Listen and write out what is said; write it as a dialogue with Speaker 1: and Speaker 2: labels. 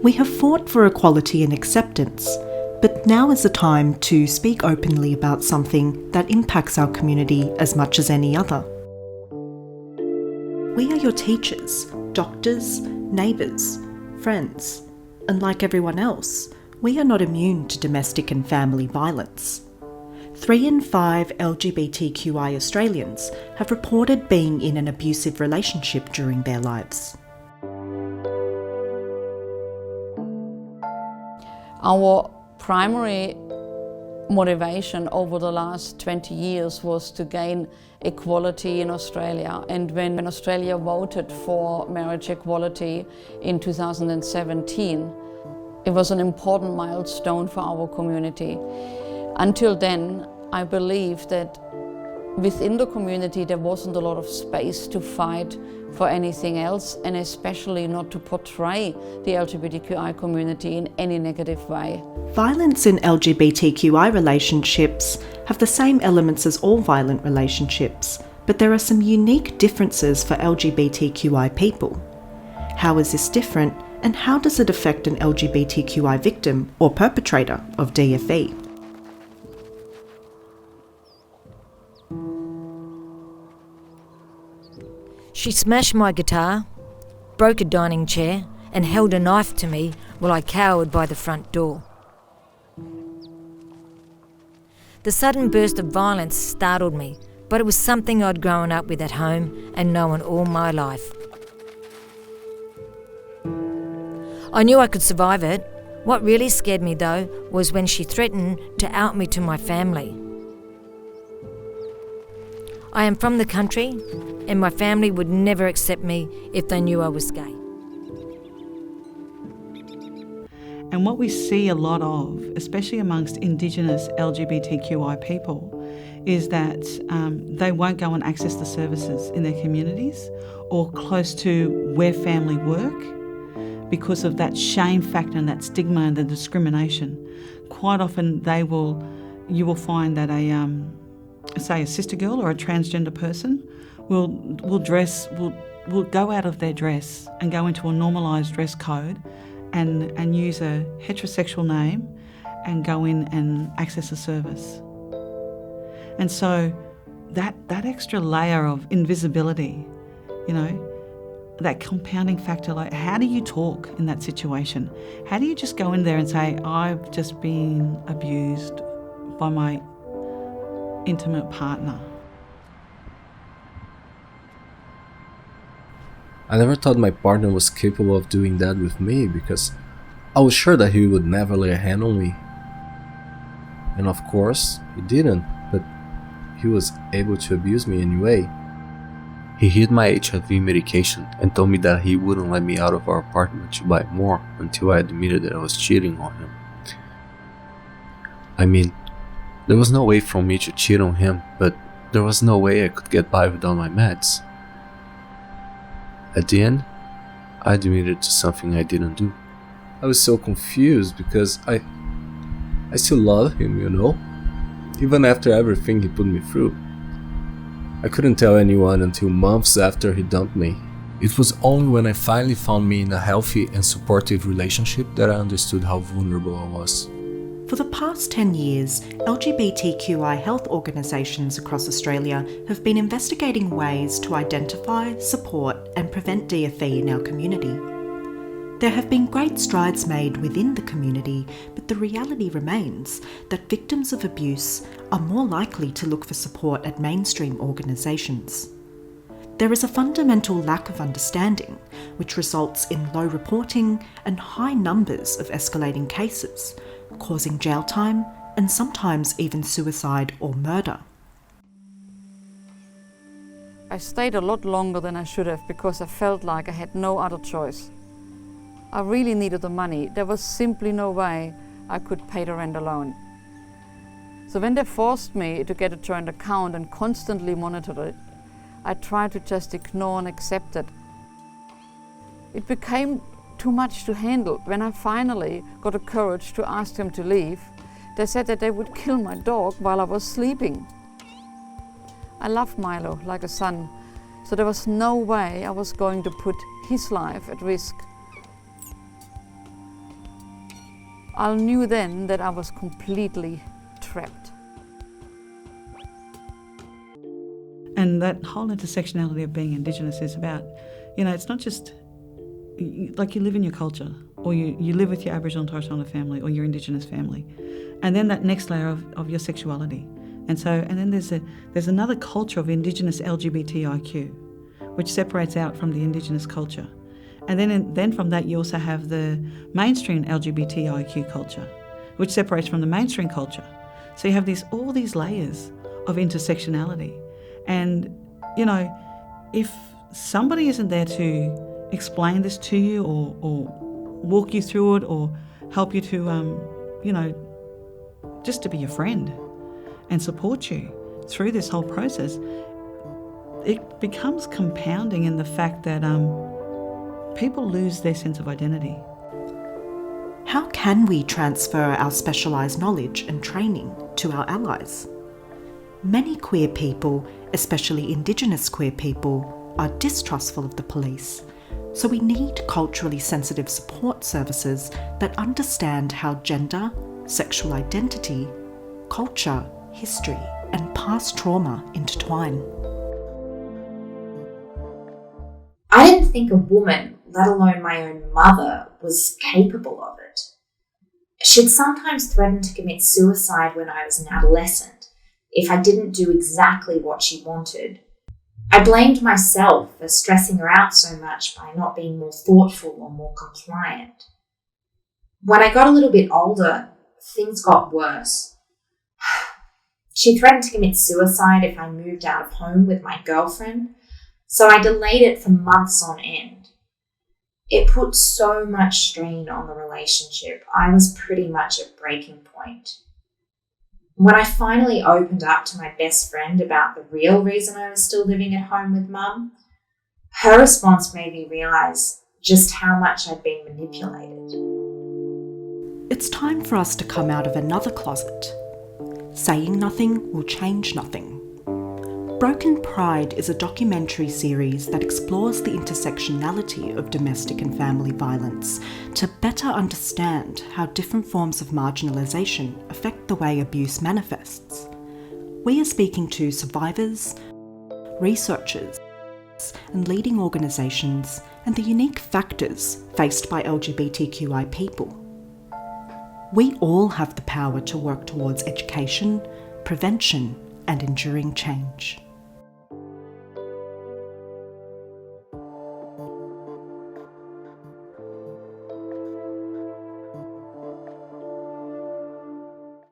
Speaker 1: We have fought for equality and acceptance, but now is the time to speak openly about something that impacts our community as much as any other. We are your teachers, doctors, neighbours, friends, and like everyone else, we are not immune to domestic and family violence. 3 in 5 LGBTQI Australians have reported being in an abusive relationship during their lives.
Speaker 2: Our primary motivation over the last 20 years was to gain equality in Australia. And when Australia voted for marriage equality in 2017, it was an important milestone for our community. Until then, I believe that within the community there wasn't a lot of space to fight for anything else, and especially not to portray the LGBTQI community in any negative way.
Speaker 1: Violence in LGBTQI relationships have the same elements as all violent relationships, but there are some unique differences for LGBTQI people. How is this different, and how does it affect an LGBTQI victim or perpetrator of DFE?
Speaker 3: She smashed my guitar, broke a dining chair, and held a knife to me while I cowered by the front door. The sudden burst of violence startled me, but it was something I'd grown up with at home and known all my life. I knew I could survive it. What really scared me, though, was when she threatened to out me to my family. I am from the country, and my family would never accept me if they knew I was gay.
Speaker 4: And what we see a lot of, especially amongst Indigenous LGBTQI people, is that they won't go and access the services in their communities or close to where family work because of that shame factor and that stigma and the discrimination. Quite often you will find that say a sister girl or a transgender person will go out of their dress and go into a normalised dress code and use a heterosexual name and go in and access a service. And so that extra layer of invisibility, that compounding factor, like how do you talk in that situation? How do you just go in there and say, I've just been abused by my intimate partner?
Speaker 5: I never thought my partner was capable of doing that with me because I was sure that he would never lay a hand on me. And of course, he didn't, but he was able to abuse me anyway. He hid my HIV medication and told me that he wouldn't let me out of our apartment to buy more until I admitted that I was cheating on him. I mean, there was no way for me to cheat on him, but there was no way I could get by without my meds. At the end, I admitted to something I didn't do. I was so confused because I still love him, even after everything he put me through. I couldn't tell anyone until months after he dumped me. It was only when I finally found me in a healthy and supportive relationship that I understood how vulnerable I was.
Speaker 1: For the past 10 years, LGBTQI health organisations across Australia have been investigating ways to identify, support and prevent DFE in our community. There have been great strides made within the community, but the reality remains that victims of abuse are more likely to look for support at mainstream organisations. There is a fundamental lack of understanding, which results in low reporting and high numbers of escalating cases, causing jail time and sometimes even suicide or murder.
Speaker 2: I stayed a lot longer than I should have because I felt like I had no other choice. I really needed the money. There was simply no way I could pay the rent alone. So when they forced me to get a joint account and constantly monitored it, I tried to just ignore and accept it. It became too much to handle. When I finally got the courage to ask them to leave, they said that they would kill my dog while I was sleeping. I loved Milo like a son, so there was no way I was going to put his life at risk. I knew then that I was completely trapped.
Speaker 4: And that whole intersectionality of being Indigenous is about, it's not just like you live in your culture, or you live with your Aboriginal and Torres Strait Islander family or your Indigenous family, and then that next layer of your sexuality. And then there's another culture of Indigenous LGBTIQ, which separates out from the Indigenous culture. And then from that you also have the mainstream LGBTIQ culture, which separates from the mainstream culture. So you have all these layers of intersectionality. And, if somebody isn't there to explain this to you or walk you through it or help you to, just to be your friend and support you through this whole process, it becomes compounding in the fact that people lose their sense of identity.
Speaker 1: How can we transfer our specialised knowledge and training to our allies? Many queer people, especially Indigenous queer people, are distrustful of the police, so we need culturally sensitive support services that understand how gender, sexual identity, culture, history, and past trauma intertwine.
Speaker 6: I didn't think a woman, let alone my own mother, was capable of it. She'd sometimes threatened to commit suicide when I was an adolescent if I didn't do exactly what she wanted. I blamed myself for stressing her out so much by not being more thoughtful or more compliant. When I got a little bit older, things got worse. She threatened to commit suicide if I moved out of home with my girlfriend, so I delayed it for months on end. It put so much strain on the relationship. I was pretty much at breaking point. When I finally opened up to my best friend about the real reason I was still living at home with Mum, her response made me realise just how much I'd been manipulated.
Speaker 1: It's time for us to come out of another closet. Saying nothing will change nothing. Broken Pride is a documentary series that explores the intersectionality of domestic and family violence to better understand how different forms of marginalisation affect the way abuse manifests. We are speaking to survivors, researchers, and leading organisations and the unique factors faced by LGBTQI people. We all have the power to work towards education, prevention, and enduring change.